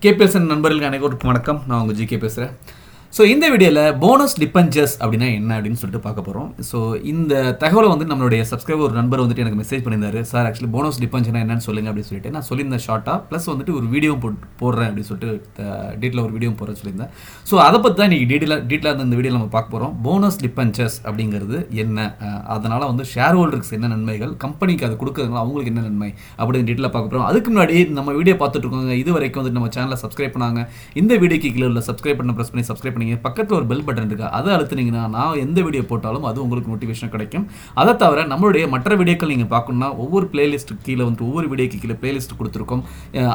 KPL Center நண்பர்களுக்கு அனைவருக்கும் வணக்கம். நான் உங்கள் ஜிகே பேசுகிறேன். ஸோ இந்த வீடியோவில் போனஸ் டிபென்ச்சர்ஸ் அப்படின்னா என்ன அப்படின்னு சொல்லிட்டு பார்க்க போகிறோம். ஸோ இந்த தகவலை வந்து நம்மளுடைய சப்ஸ்கிரைபர் ஒரு நண்பர் வந்துட்டு எனக்கு மெசேஜ் பண்ணியிருந்தாரு. சார் ஆக்சுவலி போனஸ் டிபென்ச்சர்னா என்னன்னு சொல்லுங்கள் அப்படின்னு சொல்லிட்டு நான் சொல்லியிருந்தேன் ஷார்ட்டாக. ப்ளஸ் வந்துட்டு ஒரு வீடியோ போடுறேன் அப்படின்னு சொல்லிட்டு டீட்டெயில் ஒரு வீடியோ போடுறேன்னு சொல்லியிருந்தேன். ஸோ அதை பற்றி தான் இன்றைக்கி டீட்டெயிலாக இந்த வீடியோவில் நம்ம பார்க்க போகிறோம். போனஸ் டிபென்ச்சர்ஸ் அப்படிங்கிறது என்ன, அதனால் வந்து ஷேர் ஹோல்டருக்கு என்ன நன்மைகள், கம்பெனிக்கு அது கொடுக்குறதுனால அவங்களுக்கு என்ன நன்மை அப்படின்னு டீட்டெயிலாக பார்க்க போகிறோம். அதுக்கு முன்னாடி நம்ம வீடியோ பார்த்துட்டு இருக்கோங்க, இது வரைக்கும் வந்து நம்ம சேனலை சப்ஸ்கிரைப் பண்ணாங்க, இந்த வீடியோக்கு கீழே உள்ள சப்ஸ்கிரைப் பண்ண ப்ரெஸ் பண்ணி சப்ஸ்கிரைப் பண்ணிங்க. பக்கத்தில் ஒரு பெல் பட்டன் இருக்கு, அதை அழுத்துனீங்கன்னா நான் எந்த வீடியோ போட்டாலும் அது உங்களுக்கு நோட்டிஃபிகேஷன் கிடைக்கும். அதை தவிர நம்மளுடைய மற்ற வீடியோக்கள் நீங்கள் பார்க்கணும்னா ஒவ்வொரு பிளேலிஸ்ட் கீழே வந்து ஒவ்வொரு வீடியோக்கு கீழே பிளேலிஸ்ட் கொடுத்துருக்கோம்.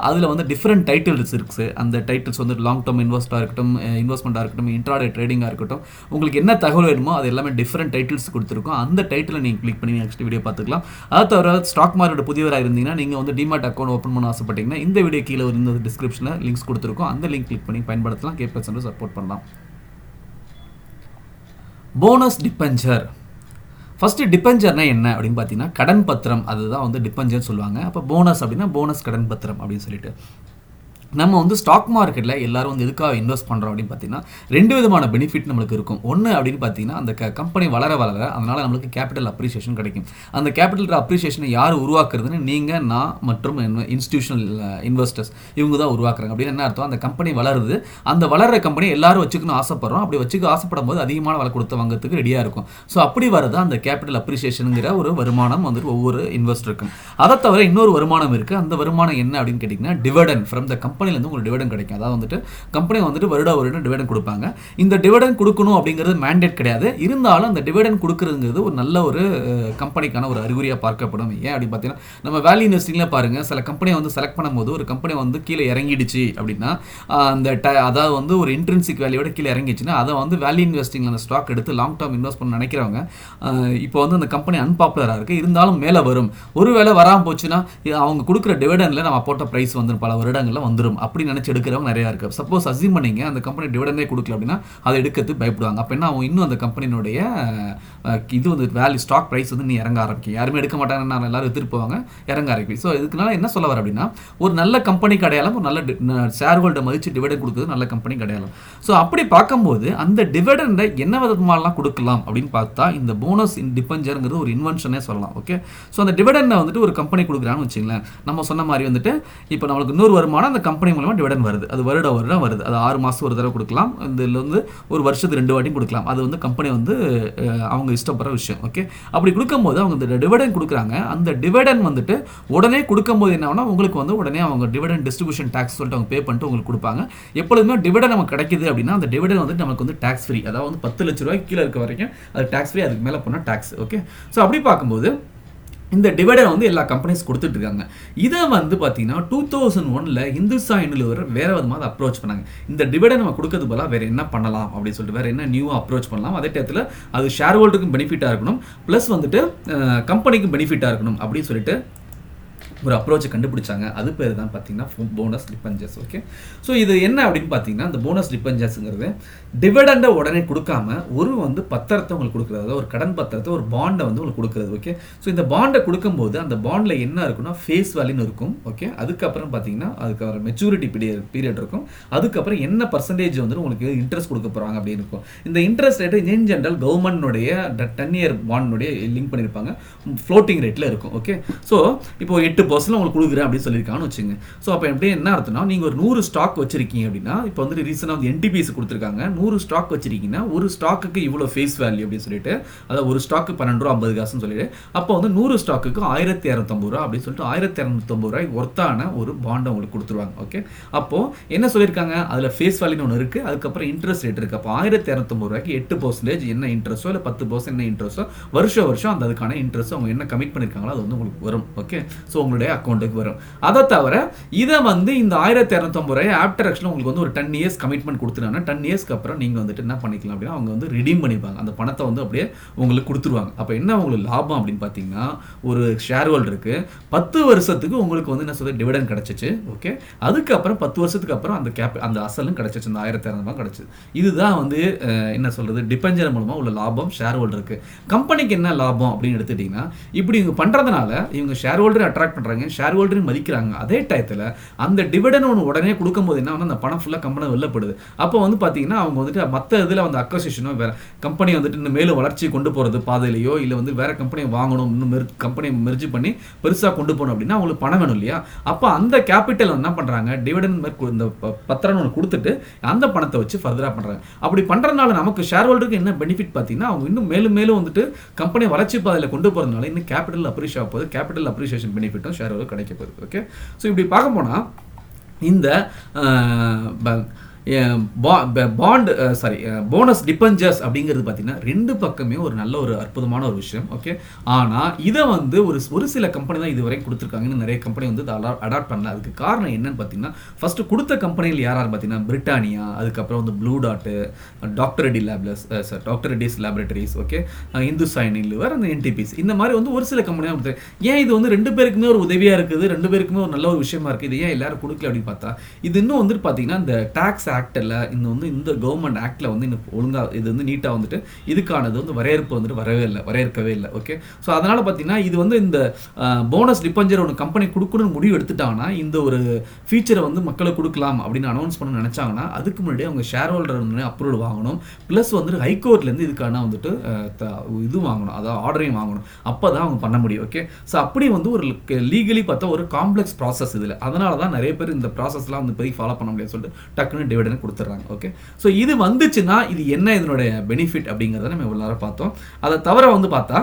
அதில் வந்து டிஃப்ரெண்ட் டைட்டில்ஸ் இருக்குது. அந்த டைட்டில்ஸ் வந்து லாங் டேர்ம் இன்வெஸ்ட்டாக இருக்கட்டும், இன்வெஸ்ட்மெண்ட்டாக இருக்கட்டும், இன்ட்ராடே ட்ரேடிங்காக இருக்கட்டும், உங்களுக்கு என்ன தகவல் வேணுமோ அது எல்லாமே டிஃப்ரெண்ட் டைட்டில்ஸ் கொடுத்துருக்கோம். அந்த டைட்டிலை நீங்கள் கிளிக் பண்ணி நெக்ஸ்ட் வீடியோ பார்த்துக்கலாம். அதை தவிர ஸ்டாக் மார்க்கெட் புதியவராக இருந்தீங்கன்னா நீங்கள் வந்து டிமாட் அக்கௌண்ட் ஓப்பன் பண்ண ஆசைப்பட்டீங்கன்னா இந்த வீடியோ கீழே இந்த டிஸ்கிரிப்ஷனில் லிங்க்ஸ் கொடுத்துருக்கோம். அந்த லிங்க் கிளிக் பண்ணி பயன்படுத்தலாம். KPL Center சப்போர்ட் பண்ணலாம். Bonus debenture. ஃபஸ்ட்டு டிபென்ச்சர்னா என்ன அப்படின்னு பார்த்தீங்கன்னா கடன் பத்திரம், அதுதான் வந்து டிபென்ச்சர் சொல்லுவாங்க. அப்போ போனஸ் அப்படின்னா போனஸ் கடன் பத்திரம் அப்படின்னு சொல்லிட்டு நம்ம வந்து ஸ்டாக் மார்க்கெட்டில் எல்லாரும் வந்து எதுக்காக இன்வெஸ்ட் பண்ணுறோம் அப்படின்னு பார்த்தீங்கன்னா ரெண்டு விதமான பெனிஃபிட் நம்மளுக்கு இருக்கும். ஒன்று அப்படின்னு பார்த்தீங்கன்னா அந்த கம்பெனி வளர அதனால் நம்மளுக்கு கேபிட்டல் அப்ரிசியேஷன் கிடைக்கும். அந்த கேபிட்டல் அப்ரிசியேஷனை யார் உருவாக்குறதுன்னு நீங்கள், நான் மற்றும் இன்ஸ்டிடியூஷனல் இன்வெஸ்டர்ஸ் இவங்க தான் உருவாக்குறாங்க. அப்படின்னு என்ன அர்த்தம், அந்த கம்பெனி வளருது, அந்த வளர்கிற கம்பெனி எல்லாரும் வச்சுக்கணும் ஆசைப்படுறோம். அப்படி வச்சுக்க ஆசைப்படும் போது அதிகமான விலை கொடுத்து வாங்கிறதுக்கு ரெடியாக இருக்கும். ஸோ அப்படி வரது அந்த கேபிட்டல் அப்ரிசியேஷனுங்கிற ஒரு வருமானம் வந்துட்டு ஒவ்வொரு இன்வெஸ்டருக்கும். அதை தவிர இன்னொரு வருமானம் இருக்குது. அந்த வருமானம் என்ன அப்படின்னு கேட்டிங்கன்னா டிவிடெண்ட் ஃப்ரம் த கம்பெனிலேருந்து உங்களுக்கு டிவிடெண்ட் கிடைக்கும். அதாவது வந்துட்டு கம்பெனி வந்துட்டு வருடம் டிவிடெண்ட் கொடுப்பாங்க. இந்த டிவிடெண்ட் கொடுக்கணும் அப்படிங்கிறது மேண்டேட் கிடையாது. இருந்தாலும் அந்த டிவிடெண்ட் கொடுக்குறதுங்கிறது ஒரு நல்ல ஒரு கம்பெனிக்கான ஒரு அறிகுறியாக பார்க்கப்படும். ஏன் அப்படின்னு பார்த்தீங்கன்னா நம்ம வேல்யூ இன்வெஸ்டிங்கில் பாருங்கள், சில கம்பெனியை வந்து செலக்ட் பண்ணும்போது ஒரு கம்பெனி வந்து கீழே இறங்கிடுச்சு அப்படின்னா அந்த அதாவது வந்து ஒரு இன்ட்ரின்சிக் வேல்யூவோட கீழே இறங்கிடுச்சுன்னா அதை வந்து வேல்யூ இன்வெஸ்டிங்கில் அந்த ஸ்டாக் எடுத்து லாங் டேர்ம் இன்வெஸ்ட் பண்ண நினைக்கிறவங்க இப்போ வந்து அந்த கம்பெனி அன்பாப்புலராக இருக்குது, இருந்தாலும் மேலே வரும். ஒருவேளை வராமல் போச்சுன்னா அவங்க கொடுக்குற டிவிடெண்டில் நம்ம போட்ட ப்ரைஸ் வந்து பல வருடங்களில் வந்துடும் அப்படி நினச்சி எடுக்கிறவங்க நிறையா இருக்குது. சப்போஸ் அஸ்யூம் பண்ணிங்க அந்த கம்பெனி டிவிடெண்டே கொடுக்கல அப்படின்னா அதை எடுக்கிறதுக்கு பயப்படுவாங்க. அப்போ என்ன அவங்க இன்னும் அந்த கம்பெனியினுடைய இது வந்து வேல்யூ ஸ்டாக் ப்ரைஸ் வந்து நீ இறங்க ஆரம்பிக்கும். யாருமே எடுக்க மாட்டாங்கன்னு எல்லாரும் எடுத்துகிட்டு போவாங்க, இறங்க ஆரம்பிக்கும். ஸோ இதுக்குனால என்ன சொல்ல வர அப்படின்னா ஒரு நல்ல கம்பெனி அடையாளம், ஒரு நல்ல ஷேர் ஹோல்டர் மதிச்சு டிவிடெண்ட் கொடுக்குறது நல்ல கம்பெனி அடையாளம். ஸோ அப்படி பார்க்கும்போது அந்த டிவிடெண்டை என்ன விதமாலாம் கொடுக்கலாம் அப்படின்னு பார்த்தா இந்த போனஸ் டிபென்ச்சர்ங்கிறது ஒரு இன்வென்ஷனே சொல்லலாம். ஓகே, ஸோ அந்த டிவிடெண்டை வந்துட்டு ஒரு கம்பெனி கொடுக்குறான்னு வச்சுங்களேன். நம்ம சொன்ன மாதிரி வந்துட்டு இப்போ நம்மளுக்கு இன்னொரு வருமானம் அந்த கம்பெனி மூலமாக டிவிடெண்ட் வருது. அது வருடம் வருது. அது 6 மாதம் ஒரு தடவை கொடுக்கலாம். இதில் வந்து ஒரு வருஷத்துக்கு 2 வாட்டியும் கொடுக்கலாம். அது வந்து கம்பெனி வந்து அவங்க இஷ்டப்படுற விஷயம். ஓகே, அப்படி கொடுக்கும்போது அவங்க இந்த டிவிடெண்ட் கொடுக்குறாங்க. அந்த டிவிடெண்ட் வந்துட்டு உடனே கொடுக்கும்போது என்ன ஆகும்னா உங்களுக்கு வந்து உடனே அவங்க டிவிடெண்ட் டிஸ்ட்ரிபியூஷன் டேக்ஸ் சொல்லிட்டு அவங்க பே பண்ணிட்டு உங்களுக்கு கொடுப்பாங்க. எப்பொழுதுமே டிவிடெண்ட் நமக்கு கிடைக்குது அப்படின்னா அந்த டிவிடெண்ட் வந்துட்டு நமக்கு வந்து டேக்ஸ் ஃப்ரீ. அதாவது வந்து 10 லட்ச ரூபாய்க்கு கீழே இருக்க வரைக்கும் அது டேக்ஸ் ஃப்ரீ, அதுக்கு மேலே போனால் டேக்ஸ். ஓகே, ஸோ அப்படி பார்க்கும்போது இந்த டிவிடெண்ட் வந்து எல்லா கம்பெனிஸ் கொடுத்துட்டு இருக்காங்க. இதை வந்து பார்த்தீங்கன்னா 2001 இந்துஸ்தான் யூனிலிவர் வேற விதமாக அப்ரோச் பண்ணாங்க. இந்த டிவிடெண்ட் நம்ம கொடுக்கறது போல வேற என்ன பண்ணலாம் அப்படின்னு சொல்லிட்டு வேற என்ன நியூவாக அப்ரோச் பண்ணலாம், அதே டயத்தில் அது ஷேர் ஹோல்டருக்கும் பெனிஃபிட்டாக இருக்கணும், ப்ளஸ் வந்துட்டு கம்பெனிக்கும் பெனிஃபிட்டாக இருக்கணும் அப்படின்னு சொல்லிட்டு ஒரு அப்ரோச்சை கண்டுபிடிச்சாங்க. அது பேர் தான் பார்த்தீங்கன்னா போனஸ் டிபென்ச்சர்ஸ். ஓகே, ஸோ இது என்ன அப்படின்னு பார்த்தீங்கன்னா இந்த போனஸ் டிபென்ச்சர்ஸுங்கிறது டிவிடெண்டை உடனே கொடுக்காம ஒரு வந்து பத்திரத்தை உங்களுக்கு கொடுக்குறது, ஒரு கடன் பத்திரத்தை, ஒரு பாண்டை வந்து உங்களுக்கு கொடுக்குறது. ஓகே, ஸோ இந்த பாண்டை கொடுக்கும்போது அந்த பாண்டில் என்ன இருக்குன்னா ஃபேஸ் வேல்யூன்னு இருக்கும். ஓகே, அதுக்கப்புறம் பார்த்தீங்கன்னா அதுக்கப்புறம் மெச்சூரிட்டி பீரியட் இருக்கும். அதுக்கப்புறம் என்ன பர்சன்டேஜ் வந்து உங்களுக்கு இன்ட்ரெஸ்ட் கொடுக்க போகிறாங்க அப்படின்னு இருக்கும். இந்த இன்ட்ரெஸ்ட் ரேட்டு இன் ஜென்ரல் கவர்மெண்ட்னுடைய 10 இயர் பாண்டுடைய லிங்க் பண்ணியிருப்பாங்க, ஃப்ளோட்டிங் ரேட்டில் இருக்கும். ஓகே, ஸோ இப்போ 8% உங்களுக்கு கொடுக்குறேன் அப்படின்னு சொல்லியிருக்காங்கன்னு வச்சுங்க. ஸோ அப்போ எப்படி என்ன அர்த்தம்னா நீங்கள் ஒரு 100 ஸ்டாக் வச்சிருக்கீங்க அப்படின்னா இப்போ வந்து ரீசனாக வந்து NTPs கொடுத்துருக்காங்க. 100 ஸ்டாக் வச்சிருக்கீங்கன்னா ஒரு ஸ்டாக்குக்கு இவ்வளோ ஃபேஸ் வேல்யூ அப்படின்னு சொல்லிட்டு, அதாவது ஒரு ஸ்டாக்கு 12 ரூபா 50 காசுன்னு சொல்லிட்டு, அப்போ வந்து 100 ஸ்டாக்குக்கு 1250 ரூபா அப்படின்னு சொல்லிட்டு 1250 ரூபாய் ஒர்த்தான ஒரு பாண்டை உங்களுக்கு கொடுத்துருவாங்க. ஓகே, அப்போ என்ன சொல்லியிருக்காங்க, அதில் ஃபேஸ் வேல்யூன்னு ஒன்று இருக்குது, அதுக்கப்புறம் இன்ட்ரெஸ்ட் ரேட் இருக்குது. அப்போ 1250 ரூபாய்க்கு 8% என்ன இன்ட்ரெஸ்ட்டோ இல்லை 10% என்ன இன்ட்ரெஸ்ட்டோ வருஷம் அந்த அதுக்கான இன்ட்ரெஸ்ட் அவங்க என்ன கமிட் பண்ணியிருக்காங்களோ அது வந்து உங்களுக்கு வரும். ஓகே, ஸோ உங்களுடைய அக்கௌண்ட்டுக்கு வரும். அதை தவிர இதை வந்து இந்த 1250 ரூபாய் ஆஃப்டர் ஆக்சுவலாக உங்களுக்கு வந்து ஒரு 10 இயர்ஸ் கமிட்மெண்ட் கொடுத்துருவாங்க. 10 இயர்ஸ்க்கு அப்புறம் நீங்கள் வந்துட்டு என்ன பண்ணிக்கலாம் அப்படின்னா அவங்க வந்து ரிடீம் பண்ணிப்பாங்க, அந்த பணத்தை வந்து அப்படியே உங்களுக்கு கொடுத்துருவாங்க. அப்போ என்ன உங்களுக்கு லாபம் அப்படின்னு பார்த்தீங்கன்னா ஒரு ஷேர் ஹோல்டருக்கு 10 வருஷத்துக்கு உங்களுக்கு வந்து என்ன சொல்றது டிவிடெண்ட் கிடைச்சிச்சு. ஓகே, அதுக்கப்புறம் 10 வருஷத்துக்கு அப்புறம் அந்த அசலும் கிடைச்சிச்சு, அந்த 1200 ரூபாய் கிடைச்சிது. இதுதான் வந்து என்ன சொல்றது டிபென்ச்சர் மூலமாக உள்ள லாபம் ஷேர் ஹோல்டருக்கு. கம்பெனிக்கு என்ன லாபம் அப்படின்னு எடுத்துட்டீங்கன்னா இப்படி இவங்க பண்ணுறதுனால இவங்க ஷேர் ஹோல்டரை அட்ராக்ட் பண்ணுறாங்க, ஷேர் ஹோல்டரையும் மதிக்கிறாங்க. அதே டயத்தில் அந்த டிவிடன் ஒன்று உடனே கொடுக்கும்போது என்ன ஆகுனா அந்த பணம் ஃபுல்லாக கம்பெனி வெளிலப்படுது. அப்போ வந்து பார்த்தீங்கன்னா அவங்க வந்துட்டு மற்ற இதில் வந்து அக்வசிஷனோ வேறு கம்பெனி வந்துட்டு இன்னும் மேலும் வளர்ச்சி கொண்டு போகிறது பாதையிலையோ இல்லை வந்து வேறு கம்பெனியை வாங்கணும், இன்னும் கம்பெனியை மெர்ஜ் பண்ணி பெருசாக கொண்டு போகணும் அப்படின்னா அவங்களுக்கு பணம் வேணும் இல்லையா? அப்போ அந்த கேபிட்டல் என்ன பண்ணுறாங்க, டிவிடன் இந்த பத்திரம் ஒன்று கொடுத்துட்டு அந்த பணத்தை வச்சு ஃபர்தராக பண்ணுறாங்க. அப்படி பண்ணுறதுனால நமக்கு ஷேர் ஹோல்டருக்கு என்ன பெனிஃபிட் பார்த்தீங்கன்னா, அவங்க இன்னும் மேலும் மேலும் வந்துட்டு கம்பெனி வளர்ச்சி பாதையில் கொண்டு போகிறதுனால இன்னும் கேபிட்டல் அப்ரிஷியேட் ஆக போகுது, கேபிட்டல் அப்ரிஷியேஷன் பெனிஃபிட்டும் ஷேர் ஹோல்டருக்கு கிடைக்க போகுது. ஓகே, ஸோ இப்படி பார்க்க போனால் இந்த போனஸ் டிபெஞ்சர்ஸ் அப்படிங்கிறது பார்த்தீங்கன்னா ரெண்டு பக்கமே ஒரு நல்ல ஒரு அற்புதமான ஒரு விஷயம். ஓகே, ஆனால் இதை வந்து ஒரு சில கம்பெனி தான் இது வரைக்கும் கொடுத்துருக்காங்கன்னு நிறைய கம்பெனி வந்து அடாப்ட் பண்ணல. அதுக்கு காரணம் என்னன்னு பார்த்தீங்கன்னா, ஃபர்ஸ்ட் கொடுத்த கம்பெனியில் யார் பார்த்தீங்கன்னா பிரிட்டானியா, அதுக்கப்புறம் வந்து ப்ளூ டாட்டு, doctor Reddy's laboratories, okay, Hindustan Lever, அந்த என்டிபிஸ், இந்த மாதிரி வந்து ஒரு சில கம்பெனி தான் கொடுத்து. ஏன் இது வந்து ரெண்டு பேருக்குமே ஒரு உதவியாக இருக்குது, ரெண்டு பேருக்குமே ஒரு நல்ல ஒரு விஷயமா இருக்குது, இது ஏன் எல்லாரும் கொடுக்கல அப்படின்னு பார்த்தா, இது இன்னும் வந்துட்டு பார்த்தீங்கன்னா இந்த டாக்ஸ் ஆக்டில் இந்த கவர்மெண்ட் ஆக்டில் வந்து இன்னும் ஒழுங்காக இது வந்து நீட்டாக வந்துட்டு இதுக்கானது வந்து வரையறுக்கவே இல்லை. ஓகே, ஸோ அதனால் பார்த்தீங்கன்னா இது வந்து இந்த போனஸ் டிபெஞ்சர் ஒன்று கம்பெனி கொடுக்கணும்னு முடிவு எடுத்துட்டாங்கன்னா இந்த ஒரு ஃபீச்சரை வந்து மக்களுக்கு கொடுக்கலாம் அப்படின்னு அனௌன்ஸ் பண்ண நினச்சாங்கன்னா அதுக்கு முன்னாடி அவங்க ஷேர் ஹோல்டர் வந்து அப்ரூவல் வாங்கணும், ப்ளஸ் வந்து ஹைகோர்ட்லேருந்து இதுக்கான வந்துட்டு இது வாங்கணும், அதாவது ஆர்டரையும் வாங்கணும். அப்போ தான் அவங்க பண்ண முடியும். ஓகே, ஸோ அப்படி வந்து ஒரு லீகலி பார்த்தா ஒரு காம்ப்ளெக்ஸ் ப்ராசஸ் இதில். அதனால தான் நிறைய பேர் இந்த ப்ராசஸ்லாம் வந்து பெரிய ஃபாலோ பண்ண முடியாது சொல்லிட்டு டக்குன்னு டிவிடன் கொடுத்துட்றாங்க. ஓகே, ஸோ இது வந்துச்சுன்னா இது என்ன இதனுடைய பெனிஃபிட் அப்படிங்கிறத நம்ம இவ்வளோ நேரம் பார்த்தோம். அதை தவிர வந்து பார்த்தா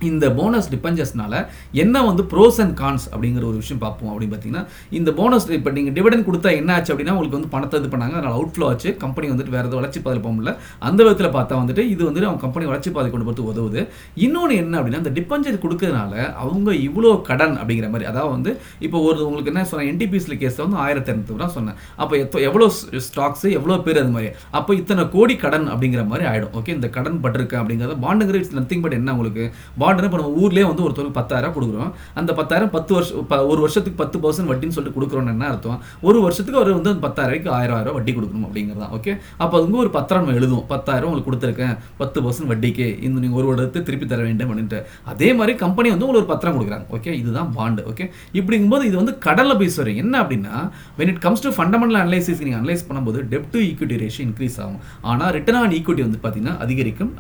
இந்த போனஸ் டிபெஞ்சர்ஸ்னால என்ன வந்து ப்ரோஸ் அண்ட் கான்ஸ் அப்படிங்கிற ஒரு விஷயம் பார்ப்போம். அப்படின்னு பார்த்தீங்கன்னா இந்த போனஸ் இப்போ நீங்கள் டிவிடன் கொடுத்தா என்ன ஆச்சு அப்படின்னா உங்களுக்கு வந்து பணத்தை இது பண்ணாங்க, அதனால் அவுட் ஃப்ளோ ஆச்சு, கம்பெனி வந்துட்டு வேறு எதாவது வளர்ச்சி பாதையில் போக முடியல. அந்த விதத்தில் பார்த்தா வந்துட்டு இது வந்துட்டு அவங்க கம்பெனி வளர்ச்சி பாதை கொண்டு போகிறது உதவுது. இன்னொன்று என்ன அப்படின்னா இந்த டிபெஞ்சர் கொடுக்கறதுனால அவங்க இவ்வளோ கடன் அப்படிங்கிற மாதிரி, அதாவது வந்து இப்போ உங்களுக்கு என்ன சொன்னேன், என்டிபிஎஸ்ல கேஸில் வந்து 1200 ரூபா சொன்னேன். அப்போ எவ்வளோ ஸ்டாக்ஸ் எவ்வளோ பேர் அது மாதிரி, அப்போ இத்தனை கோடி கடன் அப்படிங்கிற மாதிரி ஆகிடும். ஓகே, இந்த கடன் பட்டிருக்கு அப்படிங்கிறத பாண்டுங்கிற இட்ஸ் நத்திங் பட் என்ன உங்களுக்கு பாண்டுன்னு இப்போ நம்ம ஊர்லேயே வந்து ஒருத்தருக்கு 10,000 கொடுக்குறோம், அந்த 10,000 ஒரு வருஷத்துக்கு 10% வட்டின்னு சொல்லிட்டு கொடுக்குறோன்னு என்ன அர்த்தம், ஒரு வருஷத்துக்கு அவர் வந்து 10,000க்கு 1,000 வட்டி கொடுக்கணும் அப்படிங்கிறதான். ஓகே, அப்போ அது ஒரு பத்திரம் நம்ம எழுதும், 10,000 உங்களுக்கு கொடுத்துருக்கேன் 10% வட்டிக்கு, இந்த நீங்கள் ஒரு வருடத்தை திருப்பி தர வேண்டும் அப்படின்ட்டு. அதே மாதிரி கம்பெனி வந்து உங்களுக்கு ஒரு பத்திரம் கொடுக்குறாங்க. ஓகே, இதுதான் பாண்டு. ஓகே, இப்படிங்கும்போது இது வந்து கடனில் போய் சொல்கிறேன் என்ன அப்படின்னா, when it comes to fundamental analysis நீங்கள் அனலைஸ் பண்ணும்போது டெப்ட் டு ஈக்விட்டி ரேஷியோ இன்க்ரீஸ் ஆகும், ஆனால் ரிட்டர்ன் ஆன் ஈக்விட்டி வந்து பார்த்தீங்கன்னா அதிகரிக்கும்.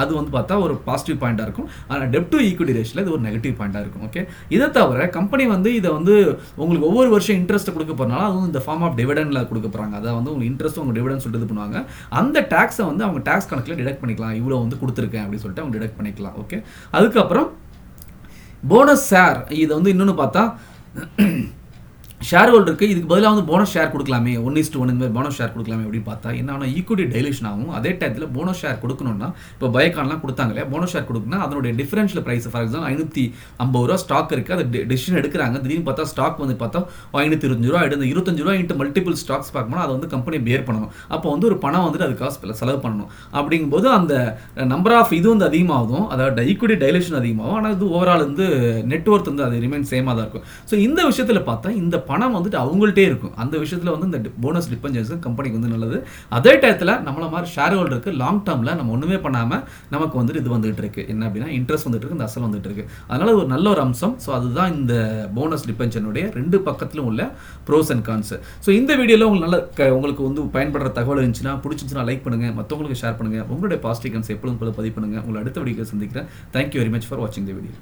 அது வந்து பார்த்தா ஒரு பாசிட்டிவ் பாயிண்டாக இருக்கும், ஆனால் டெப்ட் டு ஈக்விட்டி ரேஷியோல இது ஒரு நெகட்டிவ் பாயிண்டாக இருக்கும். ஓகே, இதை தவிர கம்பெனி வந்து இதை வந்து உங்களுக்கு ஒவ்வொரு வருஷம் இன்ட்ரெஸ்ட் கொடுக்க போறனால அதுவும் இந்த ஃபார்ம் ஆஃப் டிவிடெண்ட்ல கொடுக்க போறாங்க. அதாவது வந்து உங்களுக்கு இன்ட்ரெஸ்ட் உங்க டிவிடெண்ட் சொல்லிட்டு இது பண்ணுவாங்க. அந்த டாக்ஸை வந்து அவங்க டாக்ஸ் கணக்கில் டிடக்ட் பண்ணிக்கலாம், இவ்வளோ வந்து கொடுத்துருக்கேன் அப்படின்னு சொல்லிட்டு அவங்க டிடக்ட் பண்ணிக்கலாம். ஓகே, அதுக்கப்புறம் போனஸ் ஷேர், இதை வந்து இன்னொன்று பார்த்தா ஷேர் ஹோல்டருக்கு இதுக்கு பதிலாக வந்து போனஸ் ஷேர் கொடுக்கலாமே, 1:1 இந்த மாதிரி போனஸ் ஷேர் கொடுக்கலாமே அப்படின்னு பார்த்தா என்ன ஆனால் ஈக்விட்டி டைலூஷன் ஆகும். அதே டயத்தில் போனஸ் ஷேர் கொடுக்கணும்னா இப்போ பயோகான்லாம் கொடுத்தாங்க இல்லையா, போனஸ் ஷேர் கொடுக்கணும்னா அதனுடைய டிஃபரன்ஷியல் ப்ரைஸ் ஃபார் எக்ஸாம்பிள் 550 ரூபா ஸ்டாக் இருக்குது, அது டிசிஷன் எடுக்கிறாங்க, திடீர்னு பார்த்தா ஸ்டாக் வந்து பார்த்தா 525 ரூபா ஆகிடுது, 25 ரூபா இன்ட்டு மல்டிபிள் ஸ்டாக்ஸ் பார்க்கணும், அதை வந்து கம்பெனி பேர் பண்ணணும். அப்போ வந்து ஒரு பணம் வந்துட்டு அதுக்காக செலவு பண்ணணும். அப்படிங்கும்போது அந்த நம்பர் ஆஃப் இது வந்து அதிகமாகும், அதாவது ஈக்விட்டி டைலூஷன் அதிகமாகும், ஆனால் இது ஓவரால் வந்து நெட்வொர்த் வந்து அது ரிமைன் சேமாக தான் இருக்கும். ஸோ இந்த விஷயத்தில் பார்த்தா இந்த பணம் வந்துட்டு அவங்கள்ட்டே இருக்கும். அந்த விஷயத்தில் வந்து இந்த போனஸ் டிபெஞ்சர்ஸ் கம்பெனிக்கு வந்து நல்லது. அதே டயத்தில் நம்மள மாதிரி ஷேர் ஹோல்டருக்கு லாங் டேர்மில் நம்ம ஒன்றுமே பண்ணாமல் நமக்கு வந்துட்டு இது வந்துட்டு இருக்கு, என்ன அப்படின்னா இன்ட்ரெஸ்ட் வந்துட்டு இருக்கு, இந்த அசல் வந்துட்டு இருக்கு. அதனால ஒரு நல்ல ஒரு அம்சம். ஸோ அதுதான் இந்த போனஸ் டிபெஞ்சனுடைய ரெண்டு பக்கத்திலும் உள்ள ப்ரோஸ் அண்ட் கான்ஸ். ஸோ இந்த வீடியோவில் உங்களுக்கு வந்து பயன்படுற தகவல் இருந்துச்சுன்னா பிடிச்சிருந்துச்சுன்னா லைக் பண்ணுங்க, மற்றவங்களுக்கு ஷேர் பண்ணுங்க, உங்களுடைய பாசிட்டிவ் கன்ஸ் எப்பொழுதும் பதிவு பண்ணுங்க. உங்களை அடுத்த வீடியோவில் சந்திக்கிறேன். தேங்க்யூ வெரி மச் ஃபார் வாட்சிங் த வீடியோ.